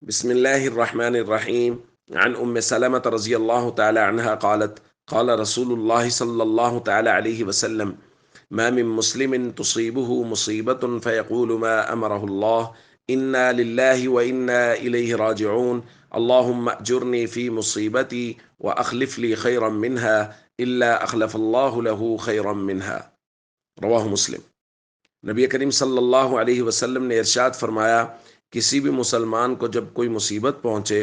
بسم الله الرحمن الرحيم. عن سلمة رضي الله تعالى عنها قالت قال رسول الله صلى الله تعالى عليه وسلم: ما من مسلم تصيبه مصيبة فيقول ما أمره الله: إنا لله وإنا إليه راجعون، اللهم أجرني في مصيبتي وأخلف لي خيرا منها إلا أخلف الله له خيرا منها. رواہ مسلم۔ نبی کریم صلی اللہ علیہ وسلم نے ارشاد فرمایا، کسی بھی مسلمان کو جب کوئی مصیبت پہنچے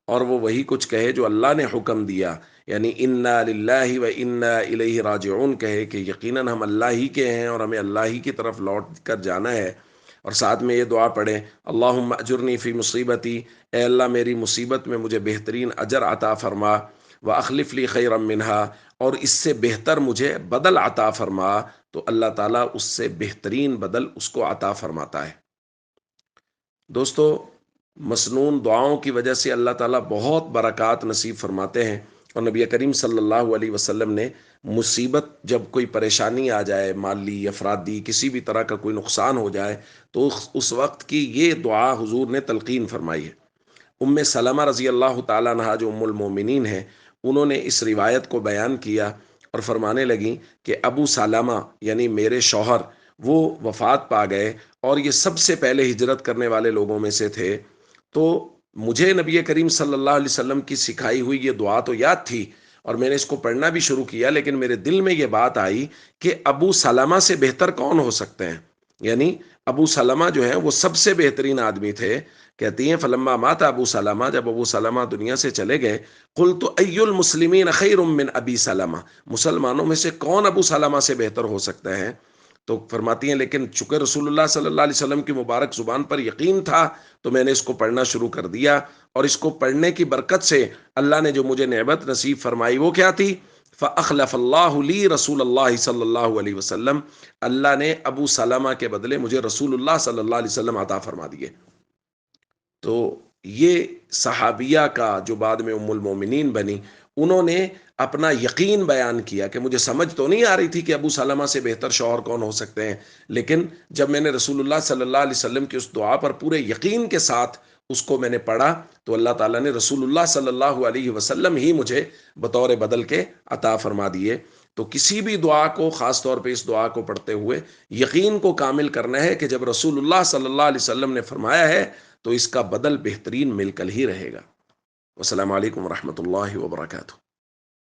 اور وہ وہی کچھ کہے جو اللہ نے حکم دیا، یعنی انا للہ و انا الیہ راجعون کہے کہ یقیناً ہم اللہ ہی کے ہیں اور ہمیں اللہ ہی کی طرف لوٹ کر جانا ہے، اور ساتھ میں یہ دعا پڑھے: اللہم اجرنی فی مصیبتی، اے اللہ میری مصیبت میں مجھے بہترین اجر عطا فرما، واخلف لی خیرا منہا، اور اس سے بہتر مجھے بدل عطا فرما، تو اللہ تعالیٰ اس سے بہترین بدل اس کو عطا فرماتا ہے۔ دوستو، مسنون دعاؤں کی وجہ سے اللہ تعالیٰ بہت برکات نصیب فرماتے ہیں، اور نبی کریم صلی اللہ علیہ وسلم نے مصیبت، جب کوئی پریشانی آ جائے، مالی افرادی کسی بھی طرح کا کوئی نقصان ہو جائے، تو اس وقت کی یہ دعا حضور نے تلقین فرمائی ہے۔ سلمہ رضی اللہ تعالیٰ عنہا جو المومنین ہیں، انہوں نے اس روایت کو بیان کیا اور فرمانے لگیں کہ ابو سلمہ یعنی میرے شوہر وہ وفات پا گئے، اور یہ سب سے پہلے ہجرت کرنے والے لوگوں میں سے تھے۔ تو مجھے نبی کریم صلی اللہ علیہ وسلم کی سکھائی ہوئی یہ دعا تو یاد تھی، اور میں نے اس کو پڑھنا بھی شروع کیا، لیکن میرے دل میں یہ بات آئی کہ ابو سلمہ سے بہتر کون ہو سکتے ہیں؟ یعنی ابو سلمہ جو ہیں وہ سب سے بہترین آدمی تھے۔ کہتی ہیں فلما مات ابو سلمہ، جب ابو سلمہ دنیا سے چلے گئے، قلت ای المسلمین خیر من ابی سلمہ، مسلمانوں میں سے کون ابو سلمہ سے بہتر ہو سکتے ہیں؟ تو فرماتی ہیں لیکن چونکہ رسول اللہ صلی اللہ علیہ وسلم کی مبارک زبان پر یقین تھا، تو میں نے اس کو پڑھنا شروع کر دیا، اور اس کو پڑھنے کی برکت سے اللہ نے جو مجھے نعمت نصیب فرمائی وہ کیا تھی؟ فَأَخْلَفَ اللَّهُ لِي رسول اللہ صلی اللہ علیہ وسلم، اللہ نے ابو سلمہ کے بدلے مجھے رسول اللہ صلی اللہ علیہ وسلم عطا فرما دیے۔ تو یہ صحابیہ کا جو بعد میں ام المومنین بنی، انہوں نے اپنا یقین بیان کیا کہ مجھے سمجھ تو نہیں آ رہی تھی کہ ابو سلمہ سے بہتر شوہر کون ہو سکتے ہیں، لیکن جب میں نے رسول اللہ صلی اللہ علیہ وسلم کی اس دعا پر پورے یقین کے ساتھ اس کو میں نے پڑھا، تو اللہ تعالیٰ نے رسول اللہ صلی اللہ علیہ وسلم ہی مجھے بطور بدل کے عطا فرما دیے۔ تو کسی بھی دعا کو، خاص طور پہ اس دعا کو پڑھتے ہوئے یقین کو کامل کرنا ہے کہ جب رسول اللہ صلی اللہ علیہ وسلم نے فرمایا ہے تو اس کا بدل بہترین مل کر ہی رہے گا۔ والسلام علیکم ورحمۃ اللہ وبرکاتہ۔